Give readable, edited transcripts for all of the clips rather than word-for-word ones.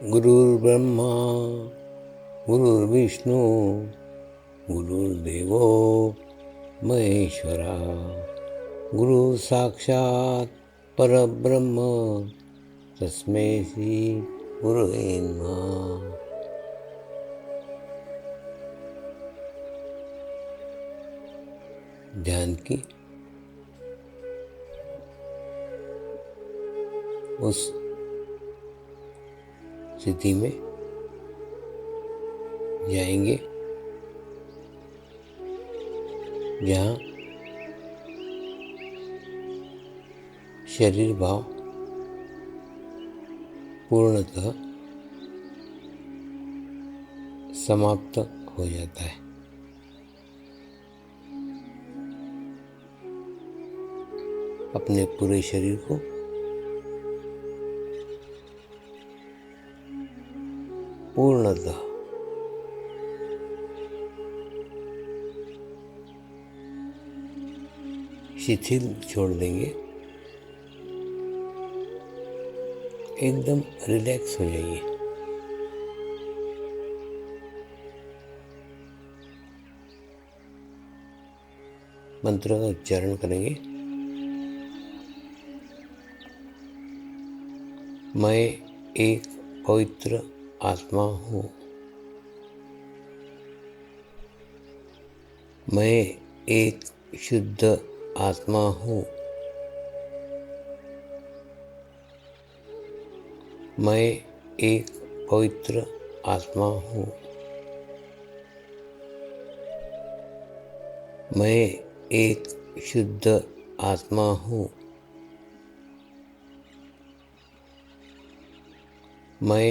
गुरुर्ब्रह्मा गुरुर्विष्णू गुरुर्देवो महेश्वरा गुरु साक्षात परब्रह्म तस्मै श्री गुरुवे नमः। ध्यान की उस स्थिति में जाएंगे जहाँ शरीर भाव पूर्णतः समाप्त हो जाता है। अपने पूरे शरीर को पूर्णतः शिथिल छोड़ देंगे, एकदम रिलैक्स हो जाइए। मंत्र का उच्चारण करेंगे। मैं एक पवित्र आत्मा हूँ। मैं एक शुद्ध आत्मा हूँ। मैं एक पवित्र आत्मा हूँ। मैं एक शुद्ध आत्मा हूँ। मैं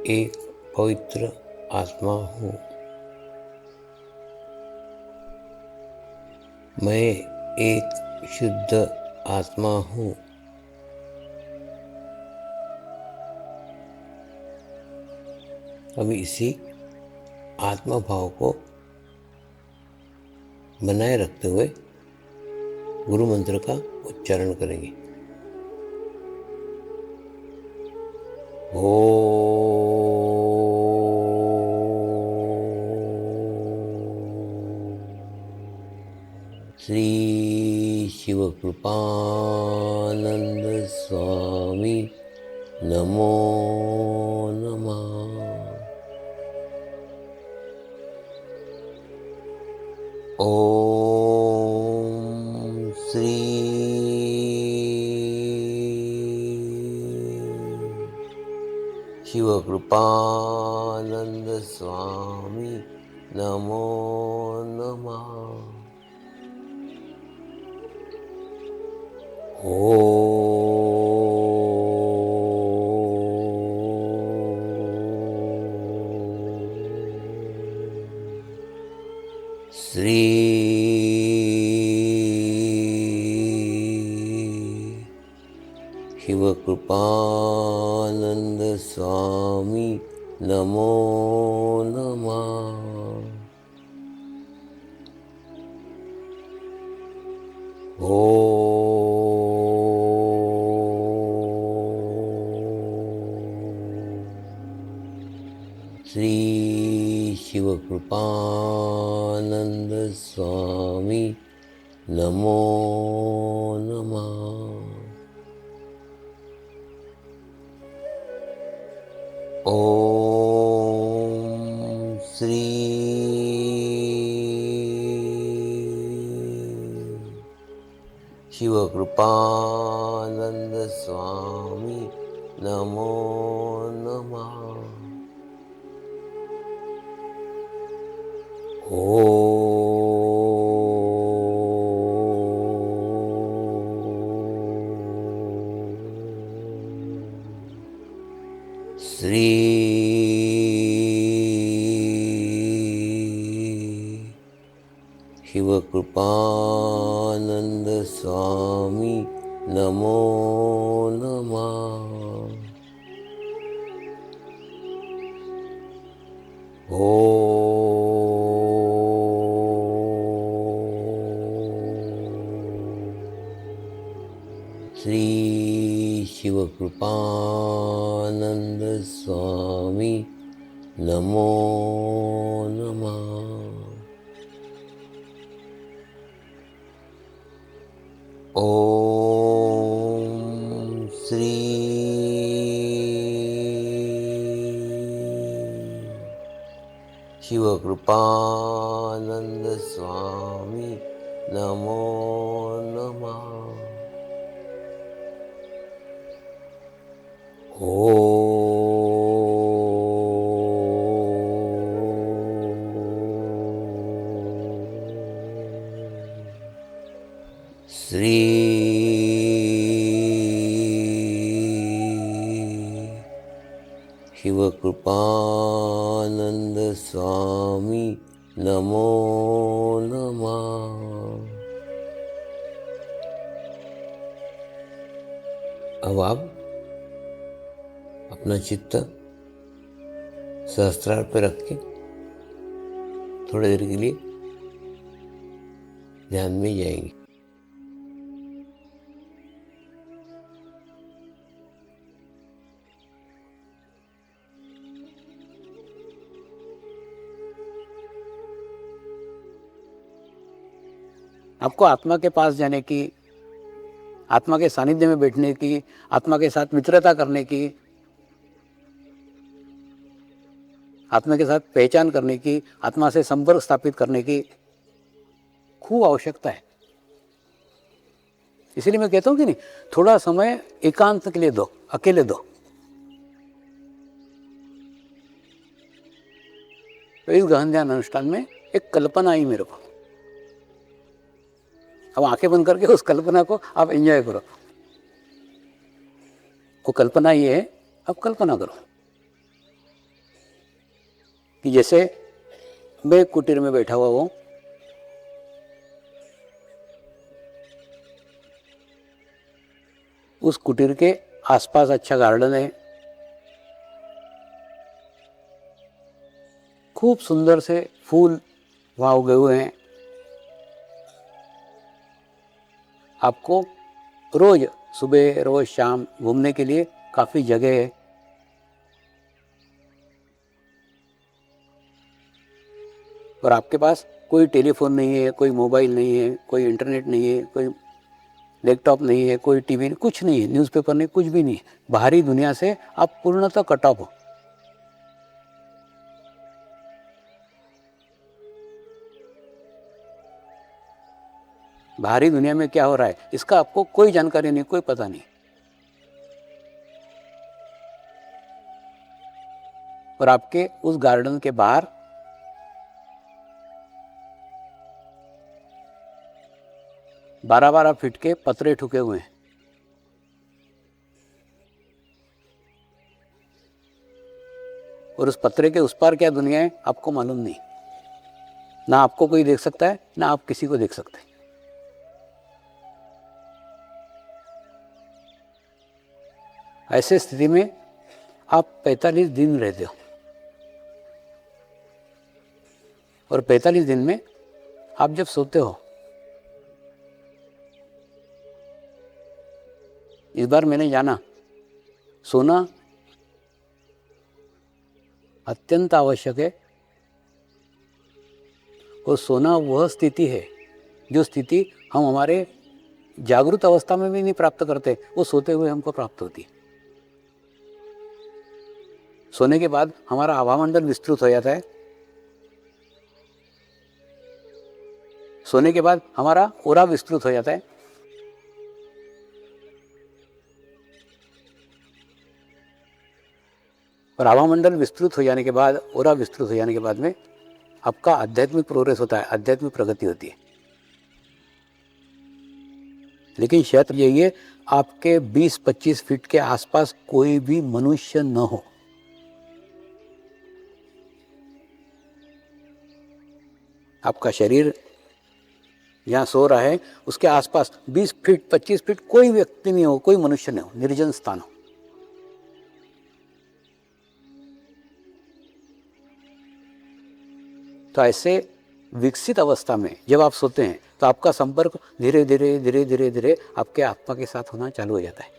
एक पवित्र आत्मा हूँ। मैं एक शुद्ध आत्मा हूँ। अभी इसी आत्मा भाव को बनाए रखते हुए गुरु मंत्र का उच्चारण करेंगे। श्री शिवकृपानंद स्वामी नमो नमः। ओम श्री शिवकृपानंद स्वामी नमो नमः। श्री शिवकृपानंद स्वामी नमो नमः। श्री शिवकृपानंद स्वामी नमो नमः। ओम श्री शिवकृपानंद स्वामी नमो नमः। श्री शिवकृपानंद स्वामी नमो नमः। श्री शिवकृपानंद स्वामी नमो नमः। ओम श्री शिवकृपानंद स्वामी नमो नमः। श्री शिवकृपानंद स्वामी नमो नमः। अब आप अपना चित्त सहस्त्रार पर रख के थोड़ी देर के लिए ध्यान में जाएंगे। आपको आत्मा के पास जाने की, आत्मा के सानिध्य में बैठने की, आत्मा के साथ मित्रता करने की, आत्मा के साथ पहचान करने की, आत्मा से संपर्क स्थापित करने की खूब आवश्यकता है। इसीलिए मैं कहता हूँ कि नहीं, थोड़ा समय एकांत के लिए दो, अकेले दो। तो इस गहन ध्यान अनुष्ठान में एक कल्पना आई मेरे को। अब आंखें बंद करके उस कल्पना को आप एंजॉय करो। वो कल्पना ये है, अब कल्पना करो कि जैसे मैं कुटीर में बैठा हुआ हूं, उस कुटीर के आसपास अच्छा गार्डन है, खूब सुंदर से फूल वहां उगे हुए हैं। आपको रोज सुबह रोज शाम घूमने के लिए काफी जगह है। और आपके पास कोई टेलीफोन नहीं है, कोई मोबाइल नहीं है, कोई इंटरनेट नहीं है, कोई लैपटॉप नहीं है, कोई टीवी नहीं, कुछ नहीं है, न्यूज़पेपर नहीं, कुछ भी नहीं है। बाहरी दुनिया से आप पूर्णतः कट ऑफ हो। बाहरी दुनिया में क्या हो रहा है इसका आपको कोई जानकारी नहीं, कोई पता नहीं। और आपके उस गार्डन के बाहर बारह 12 फीट के पतरे ठुके हुए हैं। और उस पतरे के उस पार क्या दुनिया है आपको मालूम नहीं। ना आपको कोई देख सकता है, ना आप किसी को देख सकते हैं। ऐसे स्थिति में आप 45 दिन रहते हो। और 45 दिन में आप जब सोते हो, इस बार मैंने जाना सोना अत्यंत आवश्यक है। और सोना वह स्थिति है जो स्थिति हम हमारे जागृत अवस्था में भी नहीं प्राप्त करते, वो सोते हुए हमको प्राप्त होती है। सोने के बाद हमारा आभामंडल विस्तृत हो जाता है। सोने के बाद हमारा ओरा विस्तृत हो जाता है। और आभामंडल विस्तृत हो जाने के बाद, ओरा विस्तृत हो जाने के बाद में आपका आध्यात्मिक प्रोग्रेस होता है, आध्यात्मिक प्रगति होती है। लेकिन शर्त यही है, आपके 20-25 फीट के आसपास कोई भी मनुष्य न हो। आपका शरीर जहाँ सो रहा है उसके आसपास 20 फीट 25 फीट कोई व्यक्ति नहीं हो, कोई मनुष्य नहीं हो, निर्जन स्थान हो। तो ऐसे विकसित अवस्था में जब आप सोते हैं तो आपका संपर्क धीरे धीरे धीरे धीरे धीरे आपके आत्मा के साथ होना चालू हो जाता है।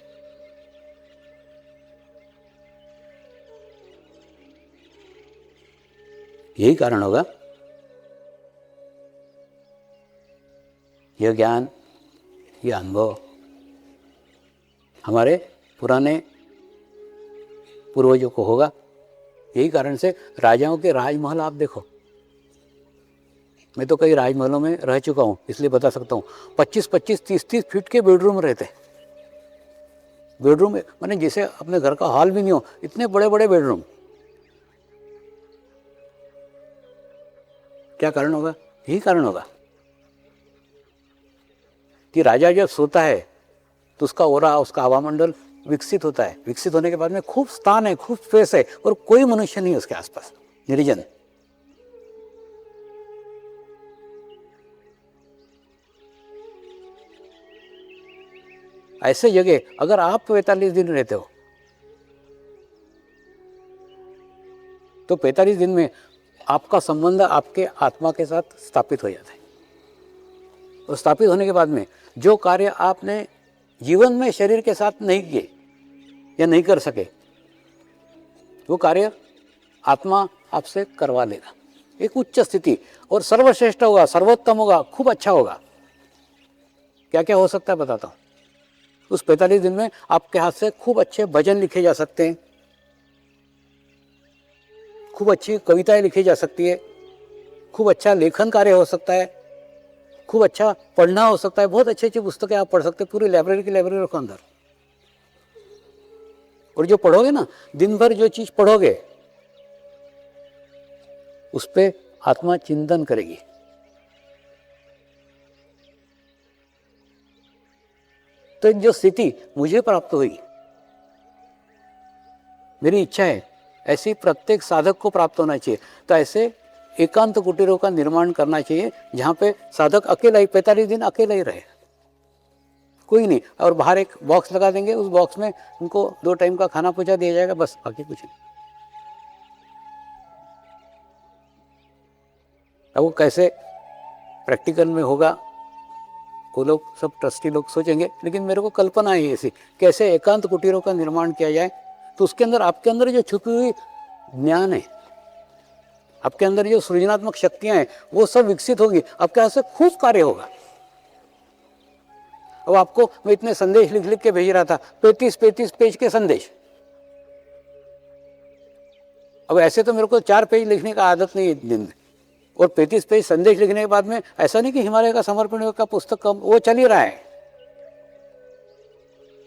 यही कारण होगा यह ज्ञान, यह अनुभव हमारे पुराने पूर्वजों को होगा। यही कारण से राजाओं के राजमहल आप देखो, मैं तो कई राजमहलों में रह चुका हूँ इसलिए बता सकता हूँ, 25-25, 30-30 फीट के बेडरूम रहते। बेडरूम माने जैसे अपने घर का हॉल भी नहीं हो, इतने बड़े बड़े बेडरूम। क्या कारण होगा? यही कारण होगा कि राजा जब सोता है तो उसका ओरा, उसका हवामंडल विकसित होता है। विकसित होने के बाद में खूब स्थान है, खूब स्पेस है और कोई मनुष्य नहीं है उसके आसपास, निर्जन। ऐसे जगह अगर आप 45 दिन रहते हो तो 45 दिन में आपका संबंध आपके आत्मा के साथ स्थापित हो जाता है। और स्थापित होने के बाद में जो कार्य आपने जीवन में शरीर के साथ नहीं किए या नहीं कर सके, वो कार्य आत्मा आपसे करवा लेगा। एक उच्च स्थिति और सर्वश्रेष्ठ होगा, सर्वोत्तम होगा, खूब अच्छा होगा। क्या क्या हो सकता है बताता हूँ। उस 45 दिन में आपके हाथ से खूब अच्छे भजन लिखे जा सकते हैं, खूब अच्छी कविताएं लिखी जा सकती है, खूब अच्छा लेखन कार्य हो सकता है, खूब अच्छा पढ़ना हो सकता है। बहुत अच्छी अच्छी पुस्तकें आप पढ़ सकते हैं, पूरी लाइब्रेरी की लाइब्रेरी रखो अंदर। और जो पढ़ोगे ना, दिन भर जो चीज पढ़ोगे उस पे आत्मा चिंतन करेगी। तो जो स्थिति मुझे प्राप्त हुई, मेरी इच्छा है ऐसी प्रत्येक साधक को प्राप्त होना चाहिए। तो ऐसे एकांत कुटीरों का निर्माण करना चाहिए जहाँ पे साधक अकेला ही 45 दिन अकेला ही रहे, कोई नहीं। और बाहर एक बॉक्स लगा देंगे, उस बॉक्स में उनको 2 टाइम का खाना पहुंचा दिया जाएगा, बस, बाकी कुछ नहीं। अब वो कैसे प्रैक्टिकल में होगा वो लोग सब ट्रस्टी लोग सोचेंगे, लेकिन मेरे को कल्पना है ऐसी, कैसे एकांत कुटीरों का निर्माण किया जाए। तो उसके अंदर आपके अंदर जो छुपी हुई ज्ञान है, आपके अंदर जो सृजनात्मक शक्तियां हैं, वो सब विकसित होगी। आपके हाथ से खूब कार्य होगा। अब आपको मैं इतने संदेश लिख लिख के भेज रहा था, 35 पेज के संदेश। अब ऐसे तो मेरे को 4 पेज लिखने का आदत नहीं है दिन में, और 35 पेज संदेश लिखने के बाद में ऐसा नहीं कि हिमालय का समर्पण का पुस्तक कम, वो चल ही रहा है,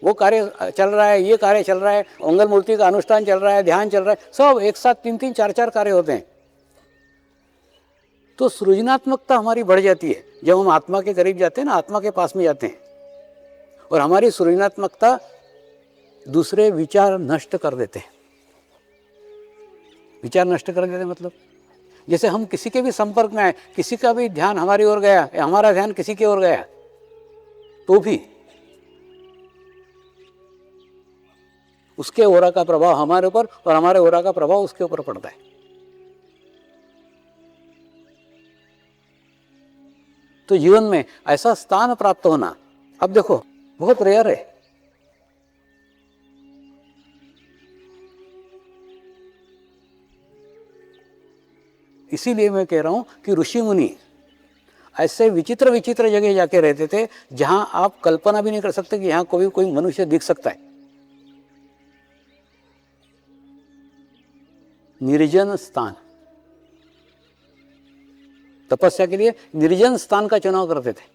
वो कार्य चल रहा है, ये कार्य चल रहा है, मंगल मूर्ति का अनुष्ठान चल रहा है, ध्यान चल रहा है, सब एक साथ 3-3, 4-4 कार्य होते हैं। तो सृजनात्मकता हमारी बढ़ जाती है जब हम आत्मा के करीब जाते हैं ना, आत्मा के पास में जाते हैं। और हमारी सृजनात्मकता दूसरे विचार नष्ट कर देते हैं। विचार नष्ट कर देते मतलब जैसे हम किसी के भी संपर्क में आए, किसी का भी ध्यान हमारी ओर गया या हमारा ध्यान किसी की ओर गया, तो भी उसके ओरा का प्रभाव हमारे ऊपर और हमारे ओरा का प्रभाव उसके ऊपर पड़ता है। तो जीवन में ऐसा स्थान प्राप्त होना, अब देखो, बहुत रेयर है। इसीलिए मैं कह रहा हूं कि ऋषि मुनि ऐसे विचित्र विचित्र जगह जाके रहते थे जहां आप कल्पना भी नहीं कर सकते कि यहां कोई मनुष्य दिख सकता है। निर्जन स्थान, तपस्या के लिए निर्जन स्थान का चुनाव करते थे।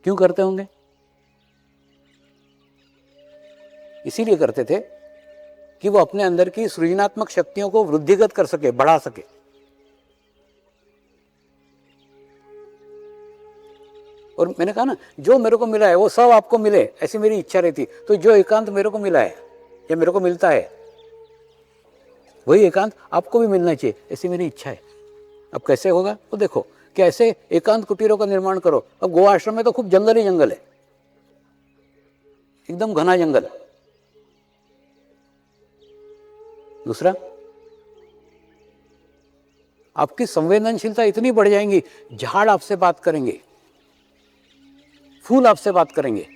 क्यों करते होंगे? इसीलिए करते थे कि वो अपने अंदर की सृजनात्मक शक्तियों को वृद्धिगत कर सके, बढ़ा सके। और मैंने कहा ना, जो मेरे को मिला है वो सब आपको मिले, ऐसी मेरी इच्छा रहती। तो जो एकांत मेरे को मिला है या मेरे को मिलता है, वही एकांत आपको भी मिलना चाहिए, ऐसी मेरी इच्छा है। अब कैसे होगा वो देखो, कि ऐसे एकांत कुटीरों का निर्माण करो। अब गोवा आश्रम में तो खूब जंगल ही जंगल है, एकदम घना जंगल। दूसरा, आपकी संवेदनशीलता इतनी बढ़ जाएंगी, झाड़ आपसे बात करेंगे, फूल आपसे बात करेंगे,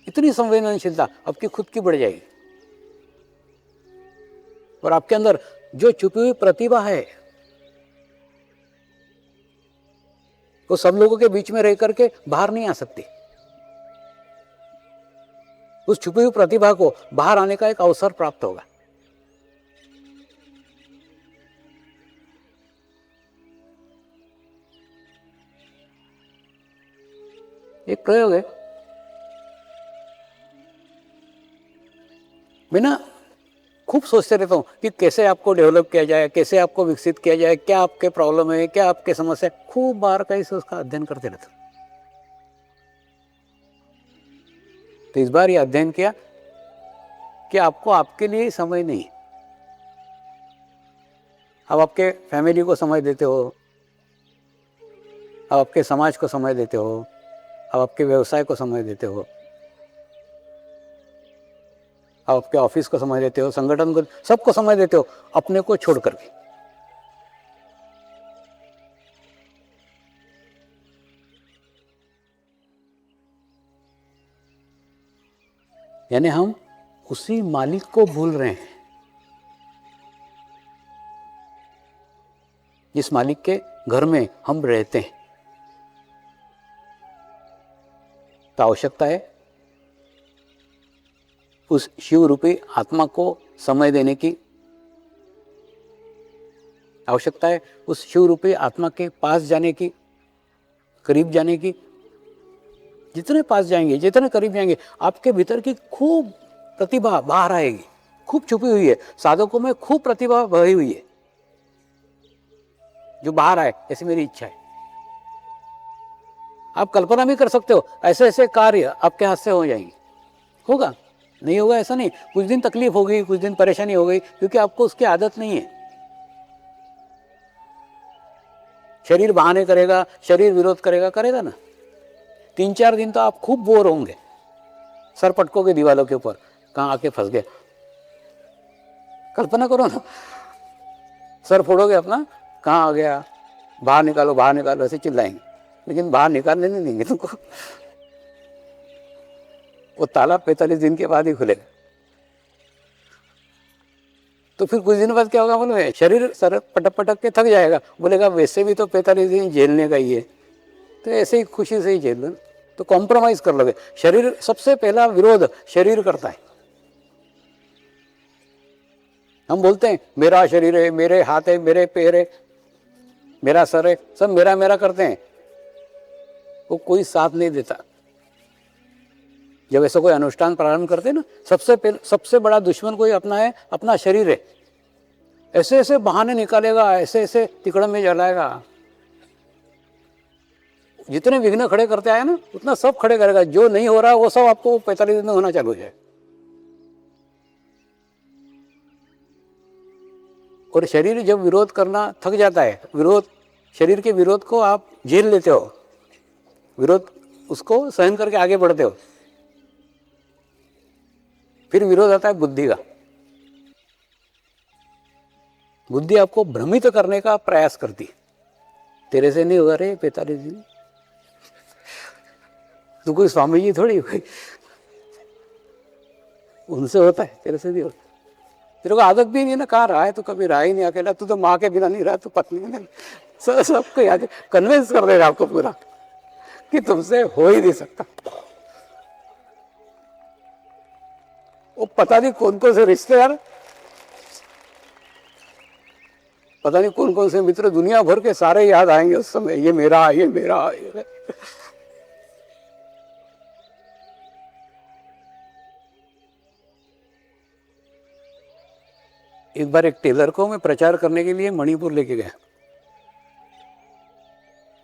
इतनी संवेदनशीलता आपकी खुद की बढ़ जाएगी। और आपके अंदर जो छुपी हुई प्रतिभा है वो सब लोगों के बीच में रह करके बाहर नहीं आ सकती। उस छुपी हुई प्रतिभा को बाहर आने का एक अवसर प्राप्त होगा। एक प्रयोग है, मैं ना खूब सोचते रहता हूँ कि कैसे आपको डेवलप किया जाए, कैसे आपको विकसित किया जाए, क्या आपके प्रॉब्लम है, क्या आपके समस्या है, खूब बार कहीं से उसका अध्ययन करते रहता हूँ। तो इस बार ये अध्ययन किया कि आपको आपके लिए समय नहीं, आप आपके फैमिली को समय देते हो, आप आपके समाज को समय देते हो, आप आपके व्यवसाय को समय देते हो, आप आपके ऑफिस को समय देते हो, संगठन को, सबको समय देते हो, अपने को छोड़ करके। यानी हम उसी मालिक को भूल रहे हैं जिस मालिक के घर में हम रहते हैं। तो आवश्यकता है उस शिव रूपी आत्मा को समय देने की, आवश्यकता है उस शिव रूपी आत्मा के पास जाने की, करीब जाने की। जितने पास जाएंगे, जितने करीब जाएंगे, आपके भीतर की खूब प्रतिभा बाहर आएगी, खूब छुपी हुई है। साधकों में खूब प्रतिभा भरी हुई है जो बाहर आए, ऐसी मेरी इच्छा है। आप कल्पना भी कर सकते हो, ऐसे ऐसे कार्य आपके हाथ से हो जाएंगे। होगा, नहीं होगा ऐसा नहीं, कुछ दिन तकलीफ होगी, कुछ दिन परेशानी हो गई, क्योंकि आपको उसकी आदत नहीं है। शरीर बहाने करेगा, शरीर विरोध करेगा, करेगा ना। 3-4 दिन तो आप खूब बोर होंगे, सर पटकोगे दीवालों के ऊपर, कहाँ आके फंस गए। कल्पना करो ना, सर फोड़ोगे अपना, कहाँ आ गया, बाहर निकालो, बाहर निकालो, ऐसे चिल्लाएंगे, लेकिन बाहर निकालने नहीं देंगे तुमको। वो ताला 45 दिन के बाद ही खुलेगा। तो फिर कुछ दिन बाद क्या होगा बोलो, शरीर सर पटक पटक के थक जाएगा, बोलेगा वैसे भी तो 45 दिन झेलने का ही है, तो ऐसे ही खुशी से ही झेल लो। तो कॉम्प्रोमाइज कर लोगे। शरीर सबसे पहला विरोध शरीर करता है। हम बोलते हैं मेरा शरीर है, मेरे हाथ है, मेरे पैर है, मेरा सर है, सब मेरा मेरा करते हैं, वो कोई साथ नहीं देता। जब ऐसा कोई अनुष्ठान प्रारंभ करते हैं ना, सबसे बड़ा दुश्मन कोई अपना है, अपना शरीर है। ऐसे ऐसे बहाने निकालेगा, ऐसे ऐसे तिकड़म में जलाएगा। जितने विघ्न खड़े करते आए ना, उतना सब खड़े करेगा। जो नहीं हो रहा वो सब आपको 45 दिन में होना चालू हो जाए। और शरीर जब विरोध करना थक जाता है, शरीर के विरोध को आप झेल लेते हो, विरोध उसको सहन करके आगे बढ़ते हो। फिर विरोध आता है बुद्धि का। बुद्धि आपको भ्रमित करने का प्रयास करती है। तेरे से नहीं होगा रे 45 दिन, तू कोई स्वामी जी थोड़ी, कोई उनसे होता है, तेरे से नहीं होता। तेरे को आदत भी नहीं है ना, कहाँ रहा है तो, कभी रहा ही नहीं अकेला, तू तो माँ के बिना नहीं रहा, तू पत्नी नहीं, सबको याद कन्विंस कर देगा आपको पूरा कि तुमसे हो ही नहीं सकता। वो पता नहीं कौन कौन से रिश्तेदार, पता नहीं कौन कौन से मित्र, दुनिया भर के सारे याद आएंगे उस समय, ये मेरा, ये मेरा, ये। एक बार एक टेलर को मैं प्रचार करने के लिए मणिपुर लेके गया।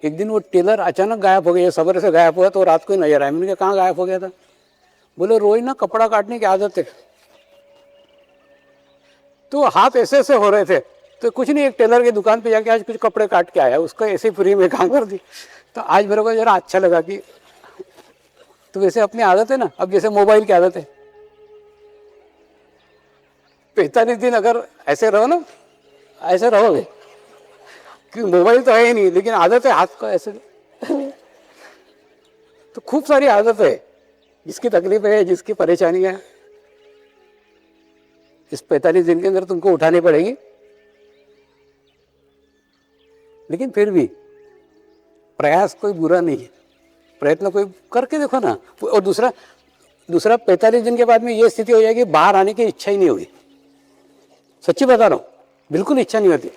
एक दिन वो टेलर अचानक गायब हो गया, सवेरे से गायब हुआ, तो रात को ही नजर आया। मैंने कहा कहाँ गायब हो गया था? बोले रोज ना कपड़ा काटने की आदत है। तो हाथ ऐसे ऐसे हो रहे थे, तो कुछ नहीं, एक टेलर की दुकान पे जाके आज कुछ कपड़े काट के आया, उसको ऐसे फ्री में काम कर दी। तो आज मेरे को जरा अच्छा लगा कि तो वैसे अपनी आदत है ना, अब जैसे मोबाइल की आदत है, 45 दिन अगर ऐसे रहो ना, ऐसे रहोगे, क्योंकि मोबाइल तो है ही नहीं, लेकिन आदत है हाथ को ऐसे। तो खूब सारी आदत है जिसकी तकलीफें है, जिसकी परेशानियां हैं, इस 45 दिन के अंदर तुमको उठानी पड़ेगी। लेकिन फिर भी प्रयास कोई बुरा नहीं है, प्रयत्न कोई करके देखो ना। और दूसरा 45 दिन के बाद में ये स्थिति हो जाएगी, बाहर आने की इच्छा ही नहीं होगी। सच्ची बता रहा हूं, बिल्कुल इच्छा नहीं होती।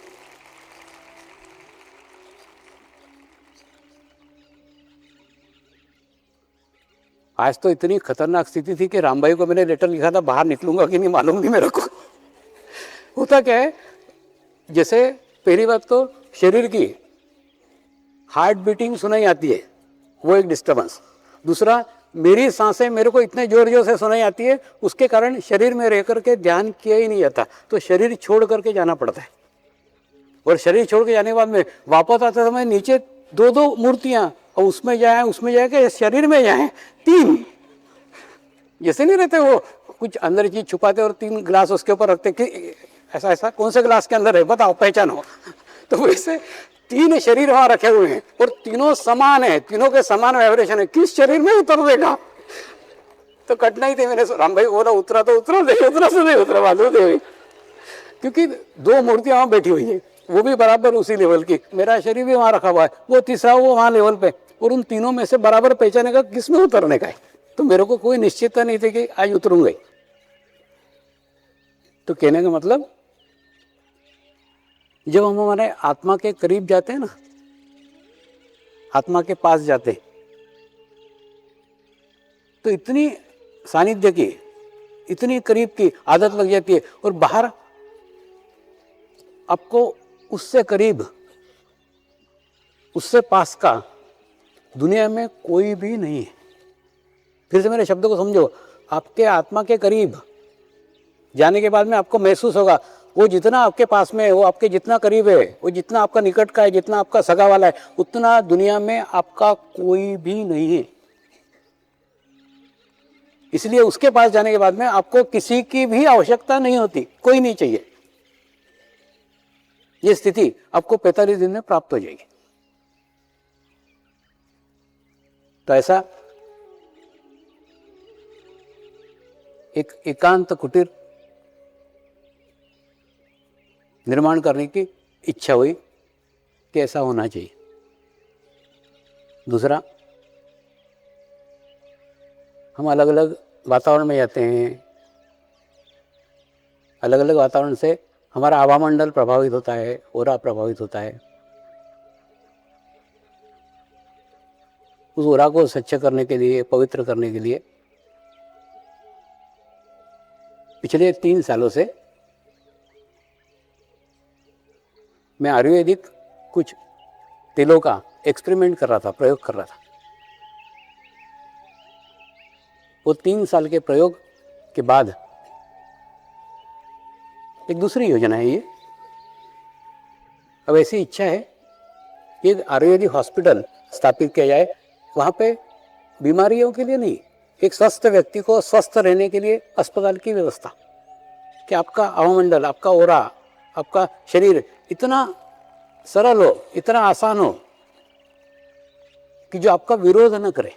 आज तो इतनी खतरनाक स्थिति थी कि रामभाई को मैंने लेटर लिखा था, बाहर निकलूंगा कि नहीं मालूम नहीं मेरे को। होता क्या है, जैसे पहली बात तो शरीर की हार्ट बीटिंग सुनाई आती है, वो एक डिस्टर्बेंस। दूसरा, मेरी सांसें मेरे को इतने जोर जोर से सुनाई आती है, उसके कारण शरीर में रह करके ध्यान किया ही नहीं जाता, तो शरीर छोड़ करके जाना पड़ता है। और शरीर छोड़ के जाने के बाद में वापस आते समय नीचे दो दो मूर्तियां, और उसमें जाए कि शरीर में जाए 3, जैसे नहीं रहते वो कुछ अंदर चीज छुपाते और 3 गिलास उसके ऊपर रखते कि ऐसा ऐसा कौन से गिलास के अंदर है बताओ, पहचानो। तो वैसे 3 शरीर वहां रखे हुए हैं और तीनों समान है, तीनों के समान वाइब्रेशन है, किस शरीर में उतर देगा? तो कठिनाई थी। मैंने राम भाई बोला उतरा तो उतरा, नहीं उतरा तो नहीं उतरा, मालूम नहीं, क्योंकि 2 मूर्तियां वहां बैठी हुई है, वो भी बराबर उसी लेवल की, मेरा शरीर भी वहां रखा हुआ है, वो तीसरा वो वहां लेवल पे, और उन तीनों में से बराबर पहचाने का किस में उतरने का है। तो मेरे को कोई निश्चितता नहीं थी कि आज उतरूंगा। तो कहने का मतलब, जब हम हमारे आत्मा के करीब जाते हैं ना, आत्मा के पास जाते, तो इतनी सानिध्य की, इतनी करीब की आदत लग जाती है, और बाहर आपको उससे करीब, उससे पास का दुनिया में कोई भी नहीं है। फिर से मेरे शब्दों को समझो, आपके आत्मा के करीब जाने के बाद में आपको महसूस होगा, वो जितना आपके पास में है, वो आपके जितना करीब है, वो जितना आपका निकट का है, जितना आपका सगा वाला है, उतना दुनिया में आपका कोई भी नहीं है। इसलिए उसके पास जाने के बाद में आपको किसी की भी आवश्यकता नहीं होती, कोई नहीं चाहिए। ये स्थिति आपको 45 दिन में प्राप्त हो जाएगी। तो ऐसा एक एकांत कुटीर निर्माण करने की इच्छा हुई कि ऐसा होना चाहिए। दूसरा, हम अलग अलग वातावरण में जाते हैं, अलग अलग वातावरण से हमारा आभामंडल प्रभावित होता है, ओरा प्रभावित होता है। उस ओरा को स्वच्छ करने के लिए, पवित्र करने के लिए पिछले 3 सालों से मैं आयुर्वेदिक कुछ तेलों का एक्सपेरिमेंट कर रहा था, प्रयोग कर रहा था। वो 3 साल के प्रयोग के बाद एक दूसरी योजना है ये। अब ऐसी इच्छा है कि आयुर्वेदिक हॉस्पिटल स्थापित किया जाए, वहाँ पे बीमारियों के लिए नहीं, एक स्वस्थ व्यक्ति को स्वस्थ रहने के लिए अस्पताल की व्यवस्था, कि आपका आवामंडल, आपका ओरा, आपका शरीर इतना सरल हो, इतना आसान हो कि जो आपका विरोध न करे,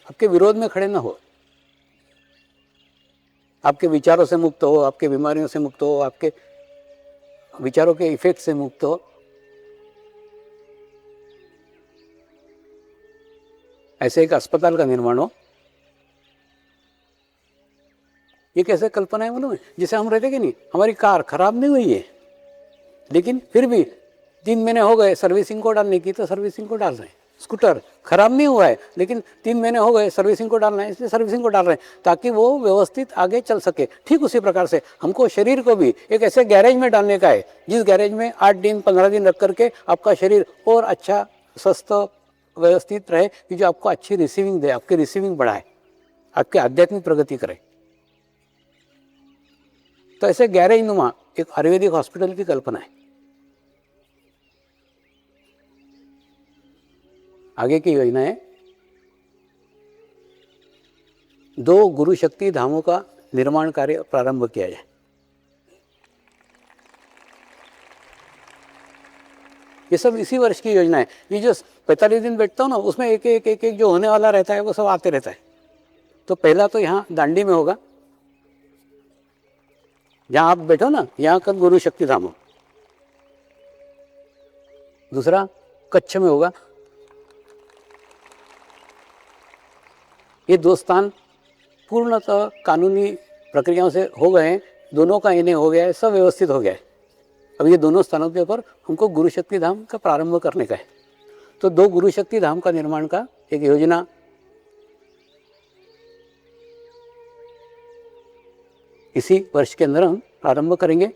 आपके विरोध में खड़े न हो, आपके विचारों से मुक्त हो, आपके बीमारियों से मुक्त हो, आपके विचारों के इफेक्ट से मुक्त हो। ऐसे एक अस्पताल का निर्माण हो। ये कैसे कल्पना है मालूम है? जैसे हम रहते कि नहीं, हमारी कार खराब नहीं हुई है, लेकिन फिर भी 3 महीने हो गए सर्विसिंग को डालने की, तो सर्विसिंग को डाल रहे हैं। स्कूटर खराब नहीं हुआ है, लेकिन 3 महीने हो गए सर्विसिंग को डालना है, इसलिए सर्विसिंग को डाल रहे हैं ताकि वो व्यवस्थित आगे चल सके। ठीक उसी प्रकार से हमको शरीर को भी एक ऐसे गैरेज में डालने का है, जिस गैरेज में 8 दिन 15 दिन रख करके आपका शरीर और अच्छा स्वस्थ व्यवस्थित रहे, कि जो आपको अच्छी रिसीविंग दे, आपकी रिसीविंग बढ़ाए, आपकी आध्यात्मिक प्रगति करे। तो ऐसे गैरेज नुमा एक आयुर्वेदिक हॉस्पिटल की कल्पना है। आगे की योजना है 2 गुरु शक्ति धामों का निर्माण कार्य प्रारंभ किया जाए। ये सब इसी वर्ष की योजना है। ये जो 45 दिन बैठता हूँ ना, उसमें एक एक जो होने वाला रहता है वो सब आते रहता है। तो पहला तो यहाँ दांडी में होगा, जहाँ आप बैठो ना, यहाँ का गुरु शक्ति धाम हो। दूसरा कच्छ में होगा। ये दो स्थान पूर्णतः कानूनी प्रक्रियाओं से हो गए हैं, दोनों का इन्हें हो गया है, सब व्यवस्थित हो गया है। अब ये दोनों स्थानों के ऊपर हमको गुरु शक्ति धाम का प्रारंभ करने का है। तो 2 गुरु शक्ति धाम का निर्माण का एक योजना इसी वर्ष के अंदर हम प्रारंभ करेंगे।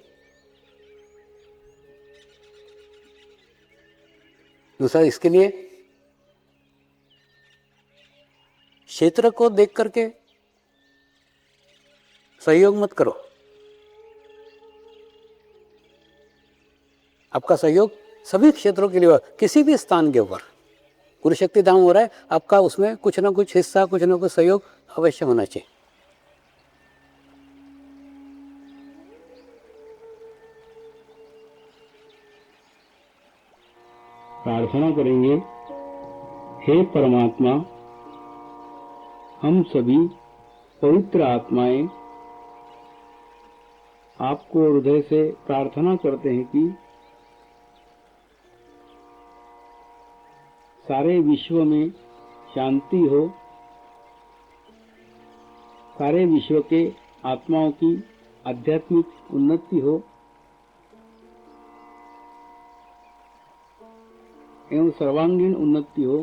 दूसरा, इसके लिए क्षेत्र को देख करके सहयोग मत करो। आपका सहयोग सभी क्षेत्रों के लिए हो, किसी भी स्थान के ऊपर गुरु शक्ति धाम हो रहा है, आपका उसमें कुछ ना कुछ हिस्सा, कुछ ना कुछ सहयोग अवश्य होना चाहिए। प्रार्थना करेंगे। हे परमात्मा, हम सभी पवित्र आत्माएं आपको हृदय से प्रार्थना करते हैं कि सारे विश्व में शांति हो, सारे विश्व के आत्माओं की आध्यात्मिक उन्नति हो एवं सर्वांगीण उन्नति हो।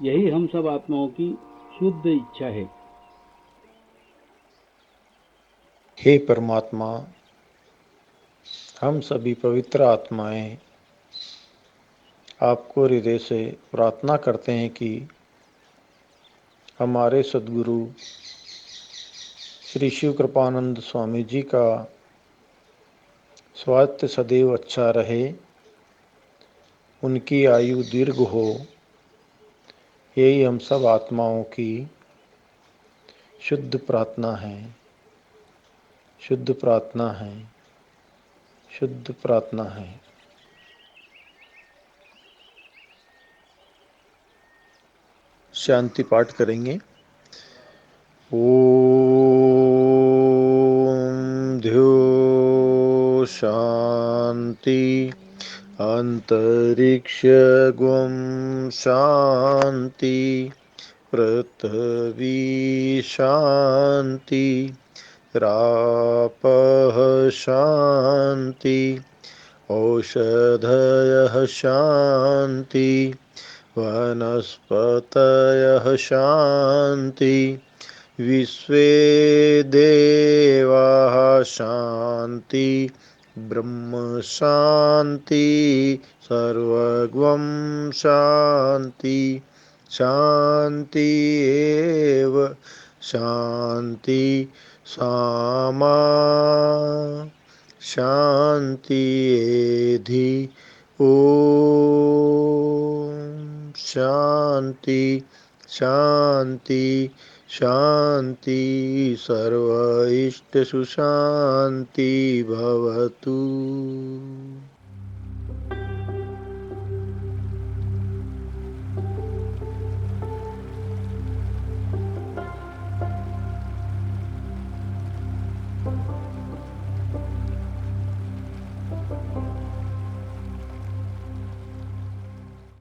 यही हम सब आत्माओं की शुद्ध इच्छा है। हे परमात्मा, हम सभी पवित्र आत्माएं आपको हृदय से प्रार्थना करते हैं कि हमारे सद्गुरु श्री शिव कृपानंद स्वामी जी का स्वास्थ्य सदैव अच्छा रहे, उनकी आयु दीर्घ हो। यही हम सब आत्माओं की शुद्ध प्रार्थना है, शुद्ध प्रार्थना है, शुद्ध प्रार्थना है। शांति पाठ करेंगे। ओम ध्यो शांति अंतरिक्ष गुम शांति पृथ्वी शांति रापः शांति औषधयः शांति वनस्पतयः शांति विश्वे देवाः शांति ब्रह्म शांति सर्वगं शांति शांति एव शांति सामा शांति एधि ओम शांति शांति शांति सर्व इष्टसु शांति भवतु।